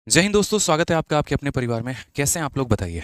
जय हिंद दोस्तों, स्वागत है आपका आपके अपने परिवार में। कैसे हैं आप लोग, बताइए।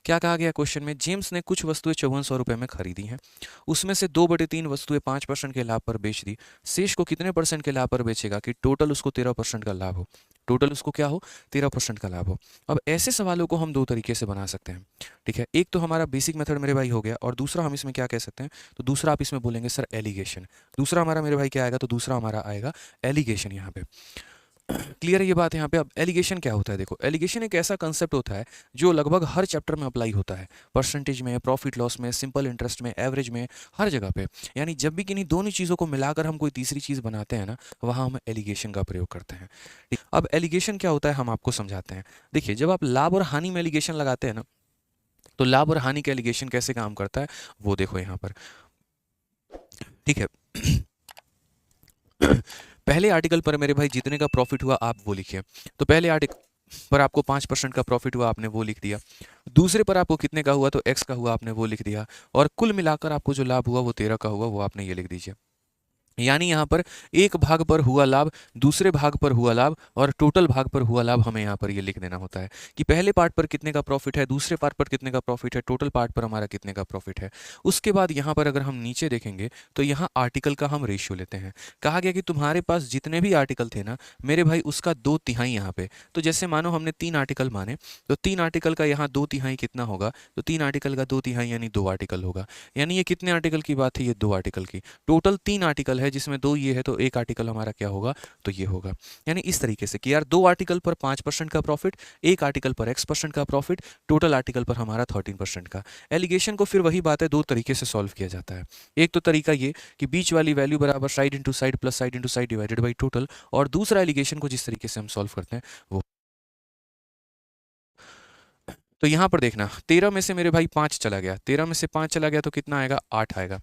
क्या कहा गया क्वेश्चन में? जेम्स ने कुछ वस्तुएं 5400 रुपये में खरीदी हैं, उसमें से 2/3 वस्तुएं 5% के लाभ पर बेच दी। शेष को कितने परसेंट के लाभ पर बेचेगा कि टोटल उसको 13% का लाभ हो? टोटल उसको क्या हो? 13% का लाभ हो। अब ऐसे सवालों को हम दो तरीके से बना सकते हैं, ठीक है। एक तो हमारा बेसिक मेथड मेरे भाई हो गया, और दूसरा हम इसमें क्या कह सकते हैं, तो दूसरा आप इसमें बोलेंगे सर एलिगेशन। दूसरा हमारा मेरे भाई क्या आएगा? तो दूसरा हमारा आएगा एलिगेशन यहाँ पे। क्लियर है ये बात यहाँ पे? अब एलिगेशन क्या होता है? देखो, एलिगेशन एक ऐसा कंसेप्ट होता है जो लगभग हर चैप्टर में अप्लाई होता है। परसेंटेज में, प्रॉफिट लॉस में, सिंपल इंटरेस्ट में, एवरेज में, हर जगह पे। यानी जब भी किन्हीं दोनों चीज़ों को मिलाकर हम कोई तीसरी चीज़ बनाते हैं ना, वहाँ हम एलिगेशन का प्रयोग करते हैं। ठीक, अब एलिगेशन क्या होता है हम आपको समझाते हैं। देखिए, जब आप लाभ और हानि में एलिगेशन लगाते हैं ना, तो लाभ और हानि का एलिगेशन कैसे काम करता है वो देखो यहाँ पर, ठीक है। पहले आर्टिकल पर मेरे भाई जितने का प्रॉफिट हुआ आप वो लिखिए। तो पहले आर्टिकल पर आपको 5% का प्रॉफिट हुआ, आपने वो लिख दिया। दूसरे पर आपको कितने का हुआ? तो एक्स का हुआ, आपने वो लिख दिया। और कुल मिलाकर आपको जो लाभ हुआ वो 13 का हुआ, वो आपने ये लिख दीजिए। यानी यहाँ पर एक भाग पर हुआ लाभ, दूसरे भाग पर हुआ लाभ, और टोटल भाग पर हुआ लाभ हमें यहाँ पर ये लिख देना होता है कि पहले पार्ट पर कितने का प्रॉफिट है, दूसरे पार्ट पर कितने का प्रॉफिट है, टोटल पार्ट पर हमारा कितने का प्रॉफिट है। उसके बाद यहाँ पर अगर हम नीचे देखेंगे तो यहाँ आर्टिकल का हम रेशियो लेते हैं। कहा गया कि तुम्हारे पास जितने भी आर्टिकल थे ना मेरे भाई, उसका 2/3 यहाँ पे। तो जैसे मानो हमने 3 आर्टिकल माने, तो 3 आर्टिकल का यहाँ 2/3 कितना होगा? तो 3 आर्टिकल का 2/3 यानी 2 आर्टिकल होगा। यानी ये कितने आर्टिकल की बात है? ये 2 आर्टिकल की। टोटल 3 आर्टिकल है जिसमें 2 ये है, तो एक आर्टिकल हमारा क्या होगा? तो ये होगा। यानी इस तरीके से कि यार 2 आर्टिकल पर 5% का प्रॉफिट, एक आर्टिकल पर x% का प्रॉफिट, टोटल आर्टिकल पर हमारा 13% का। एलिगेशन को फिर वही बात है, दो तरीके से सॉल्व किया जाता है। एक तो तरीका ये कि बीच वाली वैल्यू बराबर side into side plus side into side divided by total, और दूसरा एलिगेशन को जिस तरीके से हम सॉल्व करते हैं वो। तो यहाँ पर देखना, 13 में से मेरे भाई 5 चला गया, 13 में से 5 चला गया तो कितना आएगा? 8 आएगा।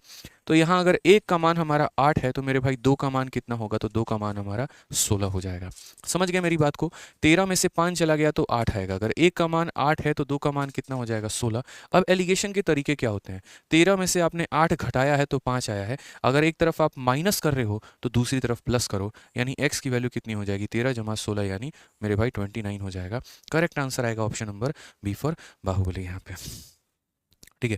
तो यहाँ अगर एक का मान हमारा 8 है तो मेरे भाई 2 का मान कितना होगा? तो 2 का मान हमारा 16 हो जाएगा। समझ गए मेरी बात को? 13 में से 5 चला गया तो 8 आएगा। अगर एक का मान 8 है तो 2 का मान कितना हो जाएगा? 16। अब एलिगेशन के तरीके क्या होते हैं? 13 में से आपने 8 घटाया है तो 5 आया है। अगर एक तरफ आप माइनस कर रहे हो तो दूसरी तरफ प्लस करो, यानी एक्स की वैल्यू कितनी हो जाएगी? 13 जमा 16 यानी मेरे भाई 29 हो जाएगा। करेक्ट आंसर आएगा option number B for Baahubali यहाँ पे। ठीक है।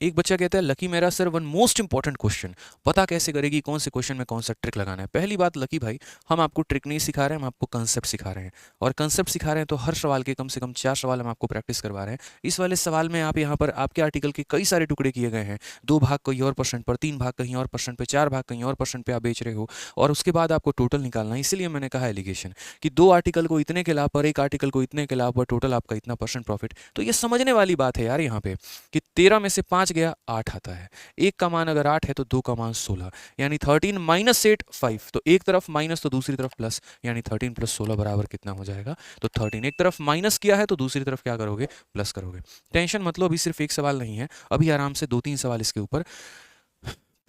एक बच्चा कहता है लकी मेरा sir one most important question, पता कैसे करेगी कौन से क्वेश्चन में कौन सा ट्रिक लगाना है? पहली बात लकी भाई, हम आपको ट्रिक नहीं सिखा रहे हैं, हम आपको कंसेप्ट सिखा रहे हैं। और कंसेप्ट सिखा रहे हैं तो हर सवाल के कम से कम 4 सवाल हम आपको प्रैक्टिस करवा रहे हैं। इस वाले सवाल में आप यहाँ पर आपके आर्टिकल के कई सारे टुकड़े किए गए हैं, 2 भाग कहीं और परसेंट पर, 3 भाग कहीं और परसेंट पर, 4 भाग कहीं और परसेंट पर आप बेच रहे हो, और उसके बाद आपको टोटल निकालना है। इसीलिए मैंने कहा एलिगेशन कि 2 आर्टिकल को इतने के लाभ पर, एक आर्टिकल को इतने के लाभ पर, टोटल आपका इतना परसेंट प्रॉफिट। तो ये समझने वाली बात है यार यहाँ पे कि 13 में से 5 गया 8 आता है, एक का मान अगर 8 है तो 2 का मान 16, यानी 13 माइनस 8 5। तो एक तरफ माइनस तो दूसरी तरफ प्लस, यानी 13 प्लस 16 बराबर कितना हो जाएगा? तो 13। एक तरफ माइनस किया है तो दूसरी तरफ क्या करोगे? प्लस करोगे। टेंशन मतलब अभी सिर्फ एक सवाल नहीं है, अभी आराम से 2-3 सवाल इसके ऊपर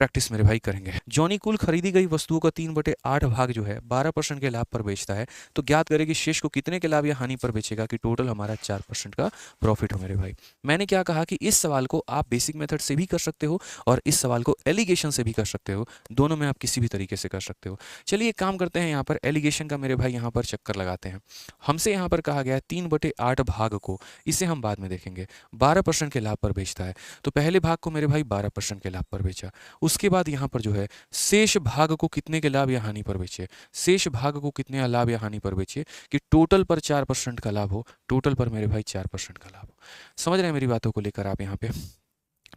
प्रैक्टिस मेरे भाई करेंगे। जॉनी कुल खरीदी गई वस्तुओं का 3/8 भाग जो है 12% के लाभ पर बेचता है, तो ज्ञात करें कि शेष को कितने के लाभ या हानि पर बेचेगा कि टोटल हमारा 4% का प्रॉफिट हो मेरे भाई। मैंने क्या कहा कि इस सवाल को आप बेसिक मेथड से भी कर सकते हो और इस सवाल को एलिगेशन से भी कर सकते हो, दोनों में आप किसी भी तरीके से कर सकते हो। चलिए एक काम करते हैं, यहाँ पर एलिगेशन का मेरे भाई यहाँ पर चक्कर लगाते हैं। हमसे यहाँ पर कहा गया है 3/8 भाग को, इसे हम बाद में देखेंगे, 12% के लाभ पर बेचता है। तो पहले भाग को मेरे भाई 12% के लाभ पर बेचा, उसके बाद यहाँ पर जो है शेष भाग को कितने के लाभ या हानि पर बेचे, शेष भाग को कितने लाभ या हानि पर बेचे कि टोटल पर 4% का लाभ हो, टोटल पर मेरे भाई 4% का लाभ हो। समझ रहे हैं मेरी बातों को लेकर आप यहाँ पे?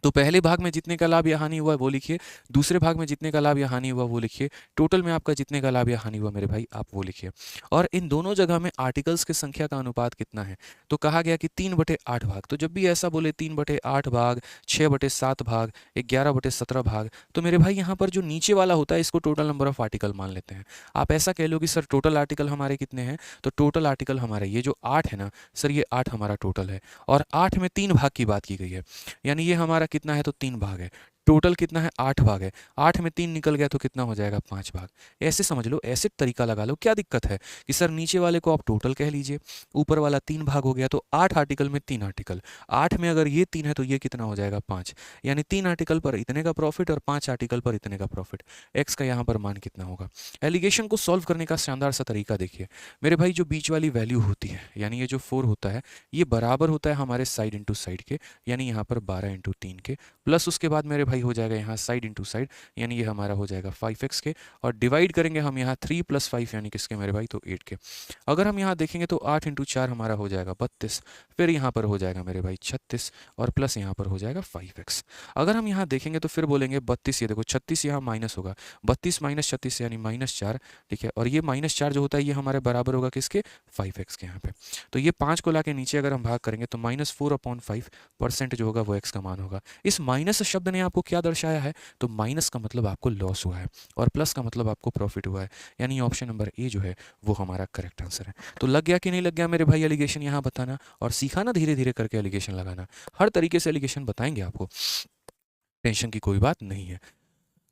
तो पहले भाग में जितने का लाभ या हानि हुआ वो लिखिए, दूसरे भाग में जितने का लाभ या हानि हुआ वो लिखिए, टोटल में आपका जितने का लाभ या हानि हुआ मेरे भाई आप वो लिखिए। और इन दोनों जगह में आर्टिकल्स की संख्या का अनुपात कितना है? तो कहा गया कि 3/8 भाग। तो जब भी ऐसा बोले 3/8 भाग, 6/7 भाग, 11/17 भाग, तो मेरे भाई यहाँ पर जो नीचे वाला होता है इसको टोटल नंबर ऑफ आर्टिकल मान लेते हैं। आप ऐसा कह लो कि सर टोटल आर्टिकल हमारे कितने हैं? तो टोटल आर्टिकल हमारे ये जो 8 है ना सर, ये 8 हमारा टोटल है, और 8 में 3 भाग की बात की गई है, यानी ये हमारा कितना है? तो 3 भाग है। टोटल कितना है 8 भाग है, 8 में 3 निकल गया तो कितना हो जाएगा 5 भाग। ऐसे समझ लो, ऐसे तरीका लगा लो। क्या दिक्कत है कि सर नीचे वाले को आप टोटल कह लीजिए, ऊपर वाला 3 भाग हो गया तो 8 आर्टिकल में 3 आर्टिकल, 8 में अगर ये 3 है तो ये कितना हो जाएगा 5, यानी 3 आर्टिकल पर इतने का प्रॉफिट और 5 आर्टिकल पर इतने का प्रॉफिट। एक्स का यहाँ पर मान कितना होगा। एलिगेशन को सॉल्व करने का शानदार सा तरीका देखिए मेरे भाई, जो बीच वाली वैल्यू होती है यानी ये जो 4 होता है ये बराबर होता है हमारे साइड इंटू साइड के, यानी यहाँ पर 12 इंटू 3 के, प्लस उसके बाद मेरे भाई हो जाएगा यहाँ साइड इंटू साइड, यानी ये हमारा हो जाएगा 5x के, और डिवाइड करेंगे हम यहाँ 3 + 5 यानी किसके मेरे भाई, तो 8 के। अगर हम यहाँ देखेंगे तो 8 इंटू 4 हमारा हो जाएगा 32, फिर यहाँ पर हो जाएगा मेरे भाई 36, और प्लस यहाँ पर हो जाएगा 5x। अगर हम यहाँ देखेंगे तो फिर बोलेंगे 32, ये देखो 36 यहाँ माइनस होगा, 32 - 36 यानी -4, ठीक है, और ये -4 जो होता है ये हमारे बराबर होगा किसके, 5x के यहाँ पे। तो ये 5 को ला के नीचे अगर हम भाग करेंगे तो -4/5% जो होगा वो x का मान होगा। इस माइनस शब्द ने आपको क्या दर्शाया है, तो माइनस का मतलब आपको लॉस हुआ है और प्लस का मतलब आपको प्रॉफिट हुआ है, यानी ऑप्शन नंबर ए जो है वो हमारा करेक्ट आंसर है। तो लग गया कि नहीं लग गया मेरे भाई एलिगेशन यहाँ बताना, और सीखा ना धीरे धीरे करके एलिगेशन लगाना। हर तरीके से एलिगेशन बताएंगे आपको, टेंशन की कोई बात नहीं है।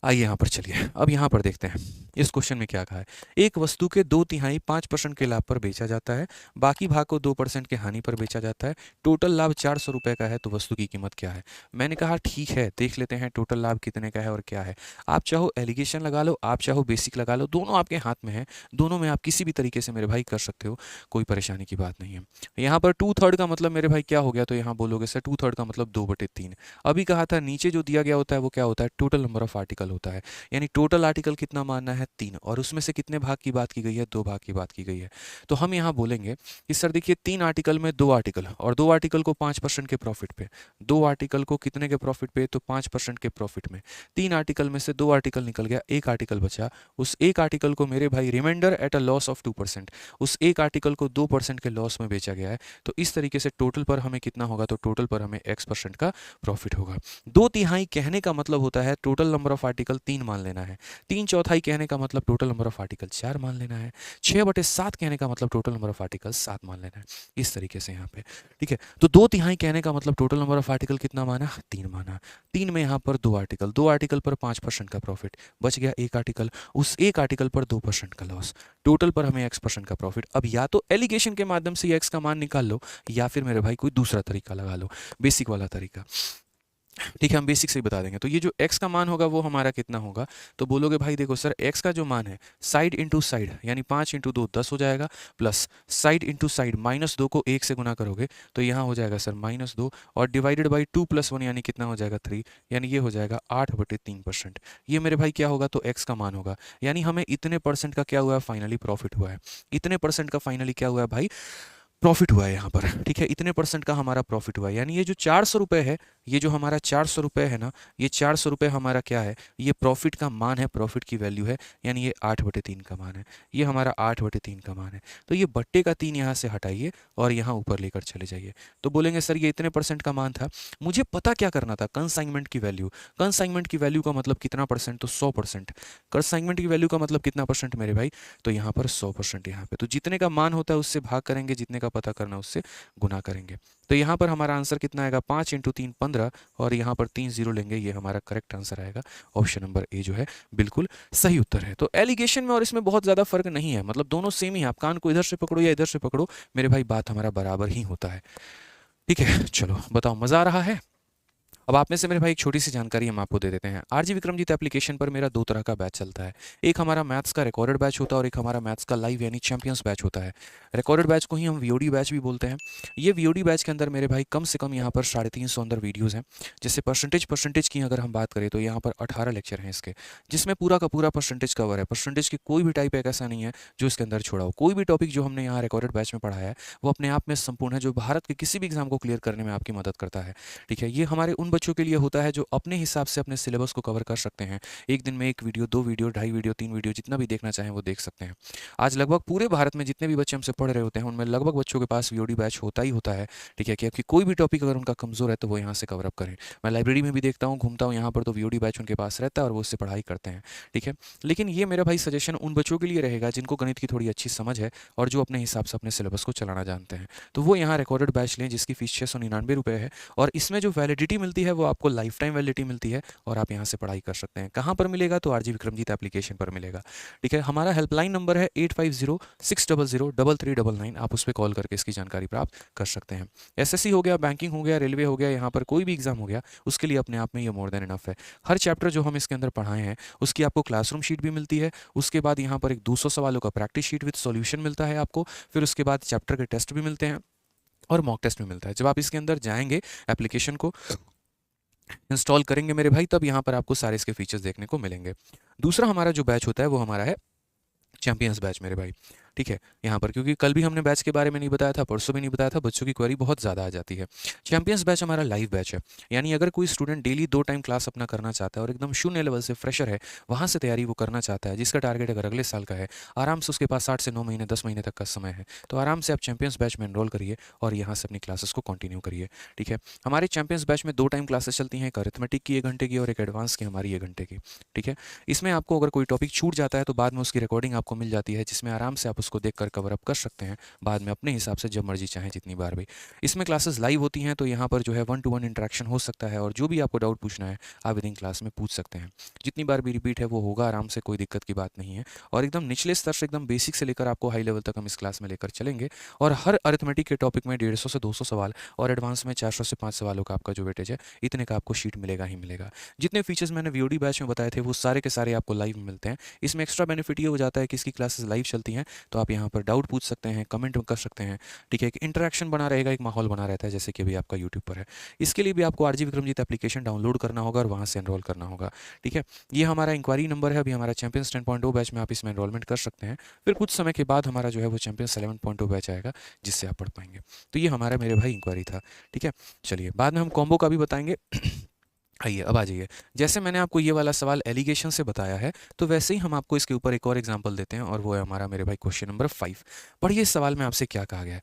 आइए यहाँ पर चलिए, अब यहाँ पर देखते हैं इस क्वेश्चन में क्या कहा है। एक वस्तु के 2/3 5% के लाभ पर बेचा जाता है, बाकी भाग को 2% के हानि पर बेचा जाता है, टोटल लाभ 400 रुपये का है, तो वस्तु की कीमत क्या है। मैंने कहा ठीक है, देख लेते हैं टोटल लाभ कितने का है और क्या है। आप चाहो एलिगेशन लगा लो, आप चाहो बेसिक लगा लो, दोनों आपके हाथ में है, दोनों में आप किसी भी तरीके से मेरे भाई कर सकते हो, कोई परेशानी की बात नहीं है। यहाँ पर 2/3 का मतलब मेरे भाई क्या हो गया, तो यहाँ बोलोगे सर 2/3 का मतलब 2/3। अभी कहा था नीचे जो दिया गया होता है वो क्या होता है, टोटल नंबर ऑफ आर्टिकल होता है, यानी टोटल आर्टिकल कितना मानना है 3, और उसमें से कितने भाग की बात की गई है, 2 भाग की बात की गई है। तो हम यहाँ बोलेंगे कि सर देखिए 3 आर्टिकल में 2 आर्टिकल, और 2 आर्टिकल को 5% के प्रॉफिट पे, 2 आर्टिकल को कितने के प्रॉफिट पे, तो 5% के प्रॉफिट में। 3 आर्टिकल में से 2 आर्टिकल निकल गया, 1 आर्टिकल बचा, उस 1 आर्टिकल को मेरे भाई remainder at a loss of 2%, उस 1 आर्टिकल को 2% के लॉस में बेचा गया है। तो इस तरीके से टोटल पर हमें कितना होगा, तो टोटल पर हमें x% का प्रॉफिट होगा। 2/3 कहने का मतलब होता है टोटल नंबर ऑफ आर्टिकल 3 मान लेना है, 3/4 कहने का मतलब टोटल नंबर ऑफ आर्टिकल 4 मान लेना है, 6/7 कहने का मतलब टोटल नंबर ऑफ आर्टिकल 7 मान लेना है, इस तरीके से यहाँ पे, ठीक है। तो 2/3 कहने का मतलब टोटल नंबर ऑफ आर्टिकल कितना माना, 3 माना, 3 में यहाँ पर 2 आर्टिकल, 2 आर्टिकल पर 5% का प्रॉफिट, बच गया 1 आर्टिकल, उस 1 आर्टिकल पर 2% का लॉस, टोटल पर हमें x% का प्रॉफिट। अब या तो एलिगेशन के माध्यम से x का मान निकाल लो, या फिर मेरे भाई कोई दूसरा तरीका लगा लो, बेसिक वाला तरीका, ठीक है, हम बेसिक से ही बता देंगे। तो ये जो x का मान होगा वो हमारा कितना होगा, तो बोलोगे भाई देखो सर x का जो मान है साइड इंटू साइड, यानी 5 × 2 10 हो जाएगा, प्लस साइड इंटू साइड -2 को 1 से गुना करोगे तो यहाँ हो जाएगा सर -2, और डिवाइडेड बाई 2 + 1 यानी कितना हो जाएगा 3, यानी ये हो जाएगा 8/3%। ये मेरे भाई क्या होगा, तो x का मान होगा, यानी हमें इतने % का क्या हुआ है, फाइनली प्रॉफिट हुआ है, इतने % का फाइनली क्या हुआ है भाई, प्रॉफिट हुआ है यहाँ पर, ठीक है, इतने % का हमारा प्रॉफिट हुआ है। यानी ये जो 400 रुपये है, ये जो हमारा 400 रुपये है ना, ये 400 रुपये हमारा क्या है, ये प्रॉफिट का मान है, प्रॉफिट की वैल्यू है, यानी ये 8/3 का मान है, ये हमारा 8/3 का मान है। तो ये बट्टे का 3 यहाँ से हटाइए और यहाँ ऊपर लेकर चले जाइए। तो बोलेंगे सर ये इतने % का मान था, मुझे पता क्या करना था, कंसाइनमेंट की वैल्यू। कंसाइनमेंट की वैल्यू का मतलब कितना %, तो 100%। कंसाइनमेंट की वैल्यू का मतलब कितना % मेरे भाई, तो यहाँ पर 100% यहाँ पे। तो जितने का मान होता है उससे भाग करेंगे, जितने का पता करना उससे गुना करेंगे। तो यहाँ पर हमारा आंसर कितना आएगा, 5 × 3 15, और यहाँ पर 3 0 लेंगे, ये हमारा करेक्ट आंसर आएगा। ऑप्शन नंबर ए जो है बिल्कुल सही उत्तर है। तो एलिगेशन में और इसमें बहुत ज़्यादा फर्क नहीं है, मतलब दोनों सेम ही है, आप कान को इधर से पकड़ो या इधर से पकड़ो, मेरे भाई बात हमारा बराबर ही होता है, ठीक है। चलो बताओ, मज़ा आ रहा है। अब आप में से मेरे भाई एक छोटी सी जानकारी हम आपको दे देते हैं। आरजी विक्रमजीत एप्लीकेशन पर मेरा 2 तरह का बैच चलता है, एक हमारा मैथ्स का रिकॉर्डेड बैच होता है और एक हमारा मैथ्स का लाइव यानी चैंपियंस बैच होता है। रिकॉर्डेड बैच को ही हम वीओडी बैच भी बोलते हैं। ये वीओडी बैच के अंदर मेरे भाई कम से कम यहाँ पर 350 अंदर वीडियोज़ हैं, जिससे परसेंटेज की अगर हम बात करें तो यहाँ पर 18 लेक्चर हैं इसके, जिसमें पूरा का पूरा परसेंटेज कवर है। परसेंटेज की कोई भी टाइप एक ऐसा नहीं है जो इसके अंदर छोड़ा हो। कोई भी टॉपिक जो हमने यहाँ रिकॉर्डेड बैच में पढ़ाया है वो अपने आप में संपूर्ण है, जो भारत के किसी भी एग्जाम को क्लियर करने में आपकी मदद करता है, ठीक है। ये हमारे उन बच्चों के लिए होता है जो अपने हिसाब से अपने सिलेबस को कवर कर सकते हैं। एक दिन में 1 वीडियो, 2 वीडियो, 2.5 वीडियो, 3 वीडियो, जितना भी देखना चाहें वो देख सकते हैं। आज लगभग पूरे भारत में जितने भी बच्चे हमसे पढ़ रहे होते हैं उनमें लगभग बच्चों के पास वीओडी बैच होता ही होता है, ठीक है, कि आपकी कोई भी टॉपिक अगर उनका कमज़ोर है तो वो यहाँ से कवर अप करें। मैं लाइब्रेरी में भी देखता हूँ, घूमता हूँ, यहाँ पर तो वीओडी बैच उनके पास रहता है और वो उससे पढ़ाई करते हैं, ठीक है। लेकिन ये मेरा भाई सजेशन उन बच्चों के लिए रहेगा जिनको गणित की थोड़ी अच्छी समझ है और जो अपने हिसाब से अपने सिलेबस को चलाना जानते हैं। तो वो यहाँ रिकॉर्डेड बैच लें, जिसकी फीस 699 रुपये है, और इसमें जो वैलिडिटी मिलती मिलती है वो आपको लाइफ टाइम वैलिडिटी मिलती है और आप यहाँ से पढ़ाई कर सकते हैं। कहाँ पर मिलेगा? तो आरजी विक्रमजीत एप्लीकेशन पर मिलेगा। ठीक है, हमारा हेल्पलाइन नंबर है 8506003399। आप उस पर कॉल करके इसकी जानकारी प्राप्त कर सकते हैं। एसएससी हो गया, बैंकिंग हो गया, रेलवे हो गया, यहाँ पर कोई भी एग्जाम हो गया, उसके लिए अपने आप में ये मोर देन इनफ है। हर चैप्टर जो हम इसके अंदर पढ़ाए हैं उसकी आपको क्लासरूम शीट भी मिलती है। उसके बाद यहाँ पर एक 200 सवालों का प्रैक्टिस शीट विद सॉल्यूशन मिलता है आपको। फिर उसके बाद चैप्टर के टेस्ट भी मिलते हैं और मॉक टेस्ट भी मिलता है। जब आप इसके अंदर जाएंगे, एप्लीकेशन को इंस्टॉल करेंगे मेरे भाई, तब यहाँ पर आपको सारे इसके फीचर्स देखने को मिलेंगे। दूसरा हमारा जो बैच होता है वो हमारा है चैंपियंस बैच मेरे भाई। ठीक है, यहाँ पर क्योंकि कल भी हमने बैच के बारे में नहीं बताया था, परसों भी नहीं बताया था, बच्चों की क्वेरी बहुत ज़्यादा आ जाती है। चैंपियंस बैच हमारा लाइव बैच है, यानी अगर कोई स्टूडेंट डेली 2 टाइम क्लास अपना करना चाहता है और एकदम शून्य लेवल से फ्रेशर है, वहाँ से तैयारी वो करना चाहता है, जिसका टारगेट अगर अगले साल का है, आराम से उसके पास 8 से 9 महीने 10 महीने तक का समय है, तो आराम से आप चैंपियंस बैच में एनरोल करिए और यहाँ से अपनी क्लासेस को कंटिन्यू करिए। ठीक है, हमारे चैंपियंस बैच में 2 टाइम क्लासेस चलती हैं, एक अरिथमेटिक की 1 घंटे की और एक एडवांस की हमारी 1 घंटे की। ठीक है, इसमें आपको अगर कोई टॉपिक छूट जाता है तो बाद में उसकी रिकॉर्डिंग आपको मिल जाती है, जिसमें आराम से आप उसको देखकर कवर अप कर सकते हैं बाद में अपने हिसाब से, जब मर्जी चाहें जितनी बार भी। इसमें क्लासेस लाइव होती हैं, तो यहाँ पर जो है 1 to 1 इंटरेक्शन हो सकता है और जो भी आपको डाउट पूछना है आप विदिन क्लास में पूछ सकते हैं। जितनी बार भी रिपीट है वो होगा आराम से, कोई दिक्कत की बात नहीं है। और एकदम निचले स्तर से, एकदम बेसिक से लेकर आपको हाई लेवल तक हम इस क्लास में लेकर चलेंगे। और हर अरिथमेटिक के टॉपिक में 150 से 200 सवाल और एडवांस में 400 से 5 सवालों का आपका जो वेटेज है, इतने का आपको शीट मिलेगा ही मिलेगा। जितने फीचर्स मैंने वीओडी बैच में बताए थे वो सारे के सारे आपको लाइव मिलते हैं। इसमें एक्स्ट्रा बेनिफिट ये हो जाता है कि इसकी क्लासेस लाइव चलती हैं, तो आप यहाँ पर डाउट पूछ सकते हैं, कमेंट कर सकते हैं। ठीक है, एक इंटरेक्शन बना रहेगा, एक माहौल बना रहता है, जैसे कि अभी आपका यूट्यूब पर है। इसके लिए भी आपको आरजी विक्रमजीत एप्लीकेशन डाउनलोड करना होगा और वहाँ से एनरोल करना होगा। ठीक है, ये हमारा इंक्वायरी नंबर है। अभी हमारा चैंपियंस 10.0 बैच में आप इसमें एनरोलमेंट कर सकते हैं। फिर कुछ समय के बाद हमारा जो है वो चैंपियंस 11.0 बैच आएगा, जिससे आप पढ़ पाएंगे। तो ये हमारा मेरे भाई इंक्वायरी था। ठीक है, चलिए बाद में हम कॉम्बो का भी बताएंगे। आइए अब आ जाइए। जैसे मैंने आपको ये वाला सवाल एलिगेशन से बताया है, तो वैसे ही हम आपको इसके ऊपर एक और एग्जांपल देते हैं और वो है हमारा मेरे भाई क्वेश्चन नंबर 5। पढ़िए इस सवाल में आपसे क्या कहा गया है।